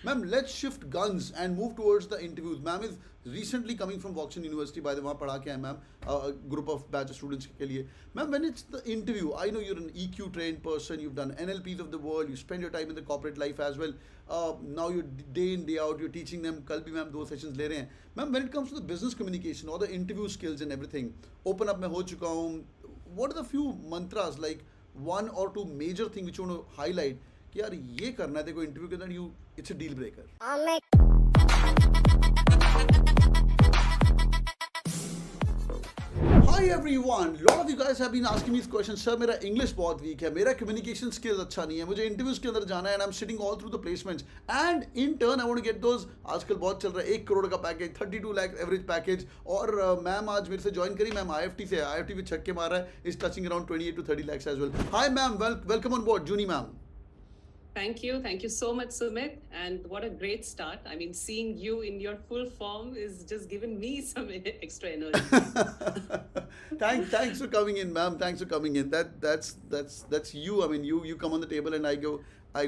Ma'am, let's shift guns and move towards the interviews. Ma'am is recently coming from Woxsen University, by the way, वहाँ पढ़ा के आए ma'am, a group of batch of students के लिए. Ma'am, when it's the interview, I know you're an EQ trained person, you've done NLPs of the world, you spend your time in the corporate life as well. Now you're day in, day out, you're teaching them. कल भी ma'am 2 sessions ले रहे हैं. Ma'am, when it comes to the business communication or the interview skills and everything, open up मैं हो चुका हूँ. What are the few mantras, like one or two major things which you want to highlight कि यार ये करना है देखो इंटरव्यू के अंदर, you it's a deal breaker. Hi everyone, lot of you guys have been asking me this question. Sir, मेरा English बहुत weak है, मेरा communication skills अच्छा नहीं है, मुझे interviews के अंदर जाना है, and I'm sitting all through the placements, and in turn I want to get those. आजकल बहुत चल रहा है 1 करोड़ का पैकेज, 32 लाख एवरेज पैकेज, और मैम आज मेरे से ज्वाइन करी, मैम IIFT से, IIFT पे छक्के मार रहा है, is touching around 28 to 30 lakhs as well. Hi ma'am, welcome on board, Junie ma'am. Thank you so much, Sumit, and what a great start. I mean, seeing you in your full form is just giving me some extra energy. Thanks for coming in, ma'am. Thanks for coming in. That's you. I mean, you come on the table and I go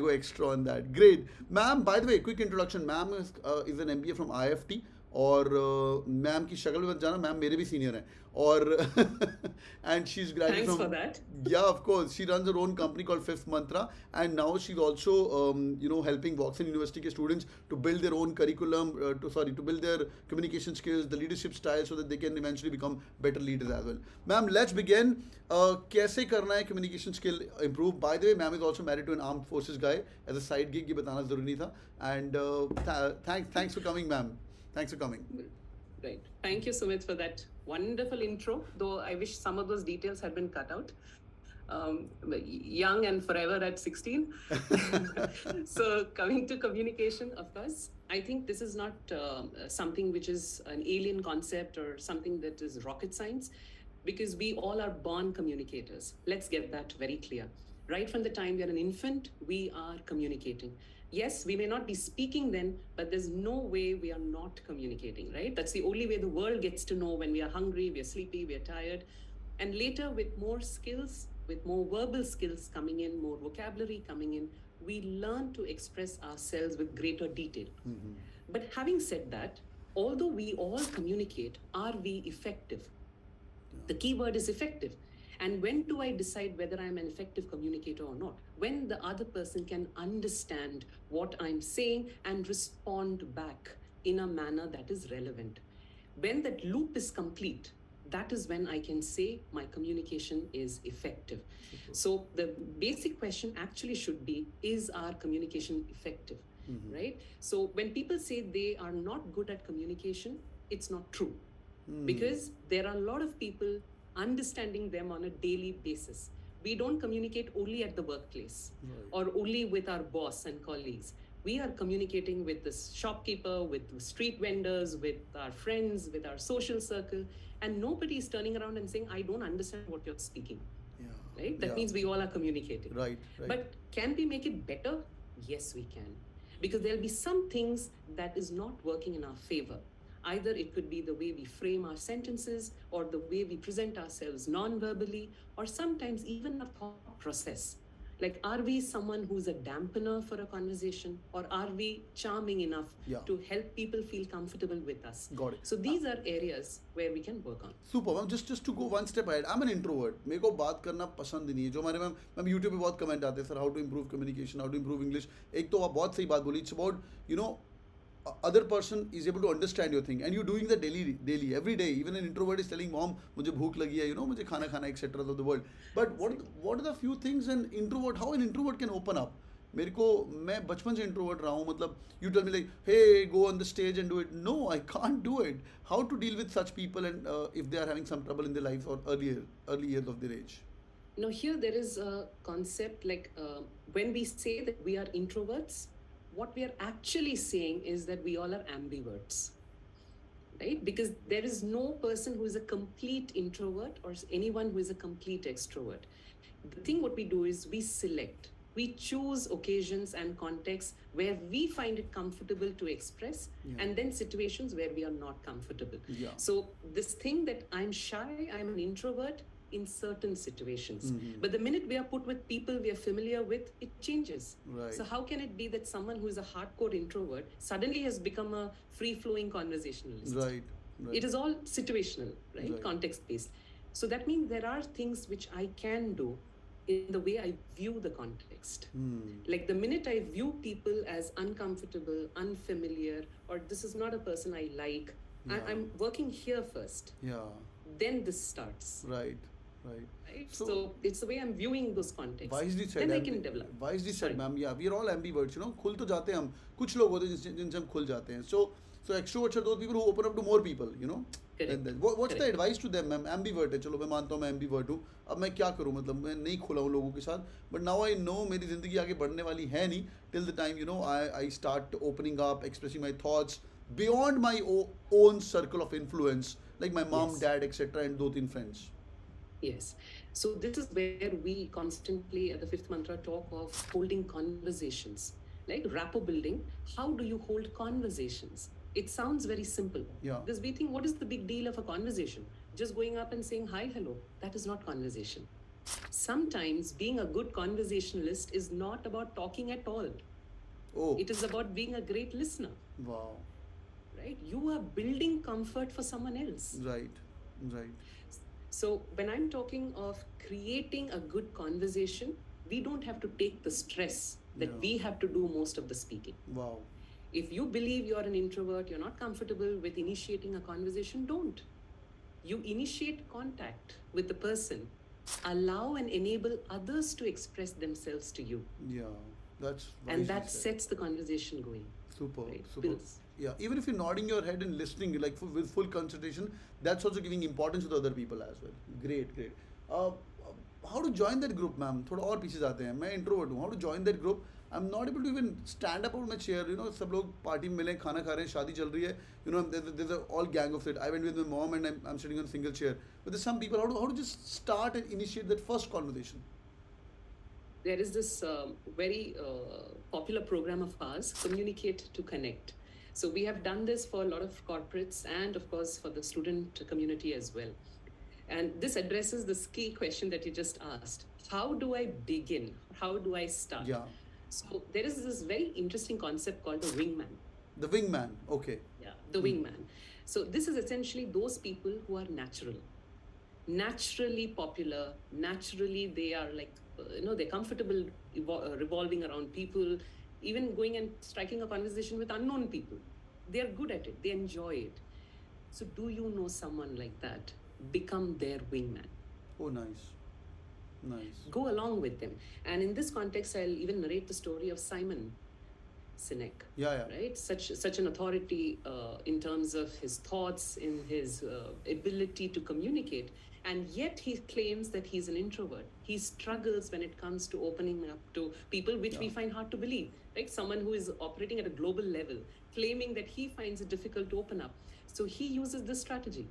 extra on that. Great, ma'am. By the way, quick introduction. Ma'am is an MBA from IIFT. और ma'am की शक्ल में जाना, ma'am मेरे भी senior हैं, और and she's graduated Thanks from, for that. yeah, of course, she runs her own company called Fifth Mantra, and now she's also helping Woxsen University के students to build their own curriculum, to build their communication skills, the leadership style, so that they can eventually become better leaders as well. Ma'am, let's begin. कैसे करना है communication skill improve? By the way, ma'am is also married to an armed forces guy as a side gig, ये बताना ज़रूरी नहीं था, and thanks for coming, ma'am. Thanks for coming. Right. Thank you, Sumit, for that wonderful intro, though I wish some of those details had been cut out. Young and forever at 16. So coming to communication, of course, I think this is not something which is an alien concept or something that is rocket science, because we all are born communicators. Let's get that very clear. Right from the time we are an infant, we are communicating. Yes, we may not be speaking then, but there's no way we are not communicating, right? That's the only way the world gets to know when we are hungry, we are sleepy, we are tired. And later, with more skills, with more verbal skills coming in, more vocabulary coming in, we learn to express ourselves with greater detail. Mm-hmm. But having said that, although we all communicate, are we effective? Yeah. The key word is effective. And when do I decide whether I'm an effective communicator or not? When the other person can understand what I'm saying and respond back in a manner that is relevant. When that loop is complete, that is when I can say my communication is effective. Mm-hmm. So the basic question actually should be, is our communication effective? Mm-hmm. Right? So when people say they are not good at communication, it's not true. Because there are a lot of people understanding them on a daily basis. We don't communicate only at the workplace, right, or only with our boss and colleagues. We are communicating with the shopkeeper, with the street vendors, with our friends, with our social circle, and nobody is turning around and saying, I don't understand what you're speaking. Yeah. Right? That means we all are communicating. Right. But can we make it better? Yes, we can. Because there'll be some things that is not working in our favor. Either it could be the way we frame our sentences, or the way we present ourselves non-verbally, or sometimes even our thought process. Like, are we someone who's a dampener for a conversation, or are we charming enough to help people feel comfortable with us? Got it. So these are areas where we can work on. Super, ma'am. Just to go one step ahead, I'm an introvert. मेरे को बात करना पसंद नहीं है. जो हमारे ma'am YouTube पे बहुत कमेंट आते हैं, sir, how to improve communication, how to improve English. एक तो आप बहुत सही बात बोली. It's about, other person is able to understand your thing, and you're doing that daily, every day. Even an introvert is telling mom, मुझे भूख लगी है, मुझे खाना etc. of the world. But what are the few things how an introvert can open up? मैं बचपन से introvert रहा हूँ. मतलब you tell me like, hey, go on the stage and do it. No, I can't do it. How to deal with such people, and if they are having some trouble in their lives or early years of their age? Now here there is a concept like when we say that we are introverts, what we are actually saying is that we all are ambiverts, right? Because there is no person who is a complete introvert or anyone who is a complete extrovert. The thing what we do is we select. We choose occasions and contexts where we find it comfortable to express, and then situations where we are not comfortable. Yeah. So this thing that I'm shy, I'm an introvert, in certain situations. Mm-hmm. But the minute we are put with people we are familiar with, it changes. Right. So how can it be that someone who is a hardcore introvert suddenly has become a free-flowing conversationalist? Right. It is all situational, right? Context-based. So that means there are things which I can do in the way I view the context. Like the minute I view people as uncomfortable, unfamiliar, or this is not a person I like, I'm working here first. Yeah. Then this starts. Right. So it's the way I'm viewing those contexts. Wisely said. Then I can develop. Wisely said, ma'am. Yeah, we are all ambiverts. खुल तो जाते हैं हम. कुछ लोग होते हैं जिनसे हम खुल जाते हैं. So extroverts are those people who open up to more people. Correct. And then, what's the advice to them, ma'am? Ambivert है. चलो मैं मानता हूँ मैं ambivert हूँ. अब मैं क्या करूँ? मतलब मैं नहीं खुला हूँ लोगों के साथ. But now I know मेरी ज़िंदगी आगे बढ़ने वाली है नहीं. Till the time I start opening up, expressing my thoughts beyond my own circle of influence, like my mom, dad, etc., and 2-3 friends. Yes. So this is where we constantly at the Fifth Mantra talk of holding conversations, like rapport building. How do you hold conversations? It sounds very simple. Yeah. Because we think, what is the big deal of a conversation? Just going up and saying hi, hello. That is not conversation. Sometimes being a good conversationalist is not about talking at all. Oh. It is about being a great listener. Wow. Right? You are building comfort for someone else. Right. So when I'm talking of creating a good conversation, we don't have to take the stress that we have to do most of the speaking. Wow. If you believe you're an introvert, you're not comfortable with initiating a conversation, don't. You initiate contact with the person, allow and enable others to express themselves to you. Yeah, that's and that sets the conversation going. Super. Builds. Yeah, even if you're nodding your head and listening like with full concentration, that's also giving importance to the other people as well. Great. How to join that group, ma'am? थोड़ा और पीछे जाते हैं. मैं introvert हूँ. How to join that group? I'm not able to even stand up out of my chair. सब लोग party में मिले, खाना खा रहे हैं, शादी चल रही है. There's a all gang of it. I went with my mom and I'm sitting on a single chair. But there's some people. How to just start and initiate that first conversation? There is this very popular program of ours, Communicate to Connect. So we have done this for a lot of corporates and of course for the student community as well. And this addresses this key question that you just asked. How do I begin? How do I start? Yeah. So there is this very interesting concept called the wingman. The wingman, okay. Yeah, the wingman. So this is essentially those people who are naturally popular, naturally they are like, they're comfortable revolving around people, even going and striking a conversation with unknown people. They are good at it. They enjoy it. So do you know someone like that? Become their wingman. Oh, nice. Go along with them. And in this context, I'll even narrate the story of Simon Sinek. Yeah. Right? Such an authority in terms of his thoughts, in his ability to communicate. And yet he claims that he's an introvert. He struggles when it comes to opening up to people, which we find hard to believe. Right? Someone who is operating at a global level, claiming that he finds it difficult to open up. So he uses this strategy.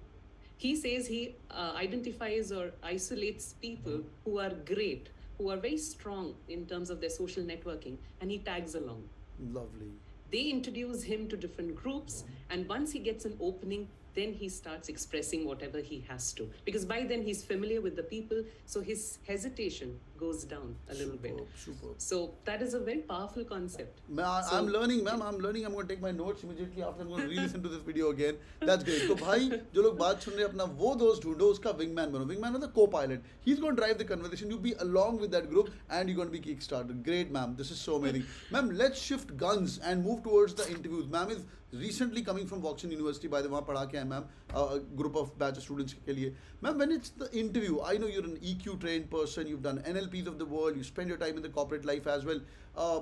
He says he identifies or isolates people who are great, who are very strong in terms of their social networking, and he tags along. Lovely. They introduce him to different groups, and once he gets an opening, then he starts expressing whatever he has to. Because by then he's familiar with the people, so his hesitation goes down a little bit. Superb. So that is a very powerful concept. I'm learning, ma'am. I'm learning. I'm going to take my notes immediately after. I'm going to re-listen to this video again. That's great. So, भाई जो लोग बात सुन रहे हैं अपना वो दोस्त ढूंढो उसका wingman बनो. Wingman मतलब co-pilot. He's going to drive the conversation. You be along with that group and you're going to be kickstarted. Great, ma'am. This is so amazing. Ma'am, let's shift guns and move towards the interviews. Ma'am is recently coming from Woxsen University. By the way, वहाँ पढ़ा के आए ma'am. A group of batch students के लिए. Ma'am, when it's the interview, I know you're an EQ trained person. You've done NLPs of the world. You spend your time in the corporate life as well.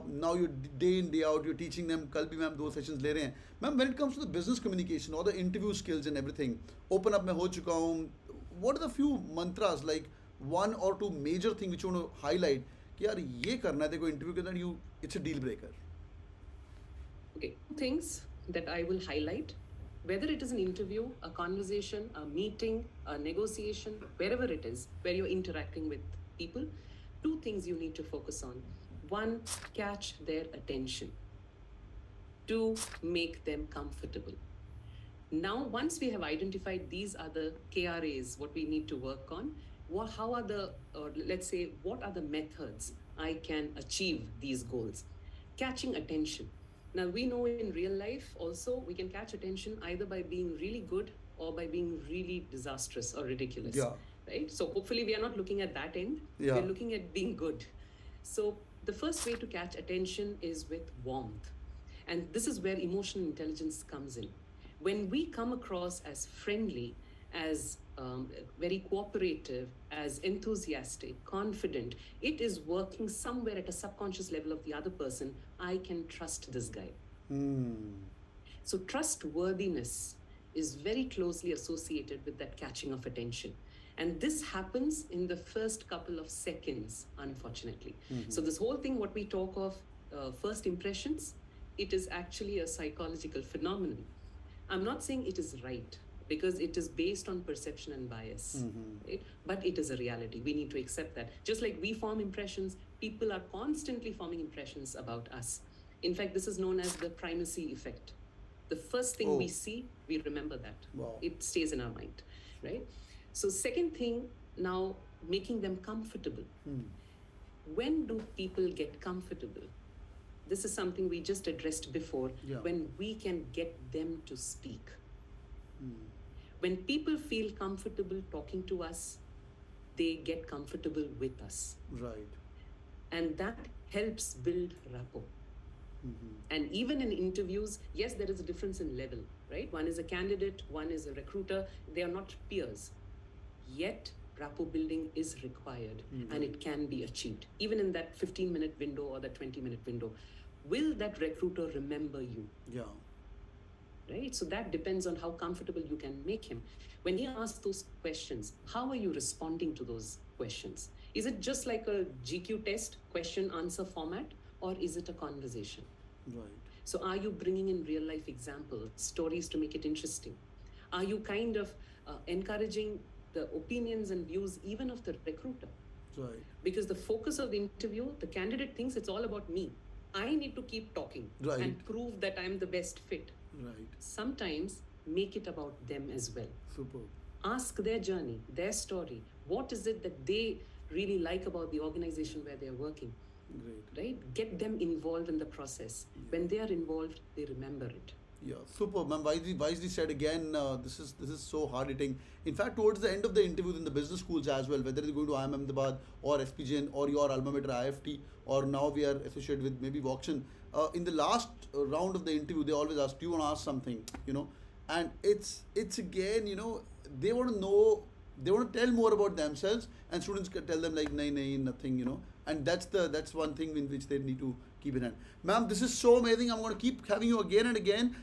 Now you're day in, day out, you're teaching them. कल भी ma'am 2 sessions ले रहे हैं. Ma'am, when it comes to the business communication or the interview skills and everything, open up मैं हो चुका हूँ. What are the few mantras, like 1 or 2 major things which you want to highlight? कि यार ये करना है देखो interview के अंदर it's a deal breaker. Okay, things that I will highlight. Whether it is an interview, a conversation, a meeting, a negotiation, wherever it is, where you're interacting with people, 2 things you need to focus on. 1, catch their attention. 2, make them comfortable. Now, once we have identified these other KRAs, what we need to work on, how are the, or let's say, what are the methods I can achieve these goals? Catching attention. Now, we know in real life also we can catch attention either by being really good or by being really disastrous or ridiculous. Yeah. Right? So, hopefully, we are not looking at that end. Yeah. We're looking at being good. So, the first way to catch attention is with warmth. And this is where emotional intelligence comes in. When we come across as friendly, as very cooperative, as enthusiastic, confident, it is working somewhere at a subconscious level of the other person. I can trust this guy. So trustworthiness is very closely associated with that catching of attention. And this happens in the first couple of seconds, unfortunately. So this whole thing, what we talk of first impressions, it is actually a psychological phenomenon. I'm not saying it is right, because it is based on perception and bias, right? But it is a reality. We need to accept that. Just like we form impressions, people are constantly forming impressions about us. In fact, this is known as the primacy effect. The first thing we see, we remember that. Wow. It stays in our mind, right? So second thing, now making them comfortable. When do people get comfortable? This is something we just addressed before, when we can get them to speak. When people feel comfortable talking to us, they get comfortable with us. Right. And that helps build rapport. And even in interviews, yes, there is a difference in level, right? One is a candidate, one is a recruiter. They are not peers. Yet, rapport building is required and it can be achieved. Even in that 15-minute window or that 20-minute window. Will that recruiter remember you? Yeah. Right? So that depends on how comfortable you can make him. When he asks those questions, how are you responding to those questions? Is it just like a GQ test, question-answer format, or is it a conversation? Right. So are you bringing in real-life examples, stories to make it interesting? Are you kind of encouraging the opinions and views even of the recruiter? Right. Because the focus of the interview, the candidate thinks it's all about me. I need to keep talking and prove that I'm the best fit. Right. Sometimes make it about them as well. Super. Ask their journey, their story. What is it that they really like about the organization where they're working? Great. Right? Get them involved in the process. When they are involved, they remember it. Yeah, super, ma'am. Wisely said again. This is so hard hitting. In fact, towards the end of the interviews in the business schools as well, whether they're going to IIM Ahmedabad or SPJain or your alma mater IIFT, or now we are associated with maybe Woxsen. In the last round of the interview, they always ask, "Do you want to ask something?" And it's again, they want to know, they want to tell more about themselves, and students can tell them like, "Nahi, nothing," and that's one thing in which they need to keep in hand. Ma'am, this is so amazing. I'm going to keep having you again and again.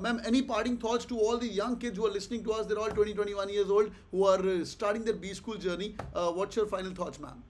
Ma'am, any parting thoughts to all the young kids who are listening to us? They're all 20, 21 years old, who are starting their B school journey. What's your final thoughts, ma'am?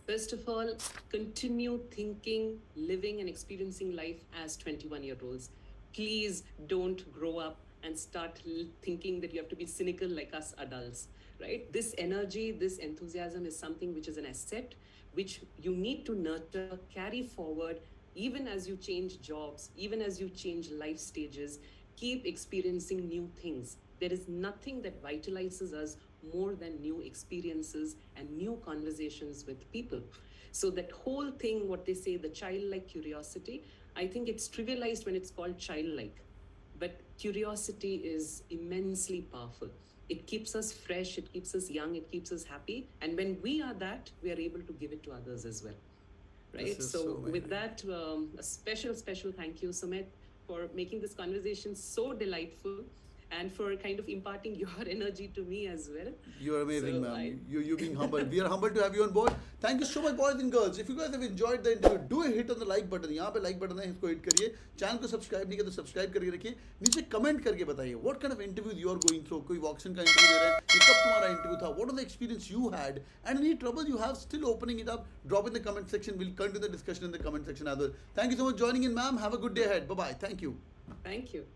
First of all, continue thinking, living and experiencing life as 21-year-olds. Please don't grow up and start thinking that you have to be cynical like us adults, right? This energy, this enthusiasm is something which is an asset, which you need to nurture, carry forward, even as you change jobs, even as you change life stages, keep experiencing new things. There is nothing that vitalizes us more than new experiences and new conversations with people. So that whole thing, what they say, the childlike curiosity, I think it's trivialized when it's called childlike. But curiosity is immensely powerful. It keeps us fresh, it keeps us young, it keeps us happy. And when we are that, we are able to give it to others as well. Right? So with that, a special thank you, Sumit, for making this conversation so delightful and for kind of imparting your energy to me as well. You're amazing, ma'am. You're being humble. We are humbled to have you on board. Thank you so much, boys and girls. If you guys have enjoyed the interview, do a hit on the like button. यहाँ पे like button है, इसको hit करिए. Channel को subscribe नहीं किया तो subscribe करके रखिए. नीचे comment करके बताइए what kind of interviews you are going through. कोई Woxsen का interview दे रहा है, ये कब तुम्हारा interview था? What was the experience you had? And any trouble you have, still opening it up. Drop in the comment section. We'll continue the discussion in the comment section as well. Thank you so much for joining in, ma'am. Have a good day ahead. Bye bye. Thank you. Thank you.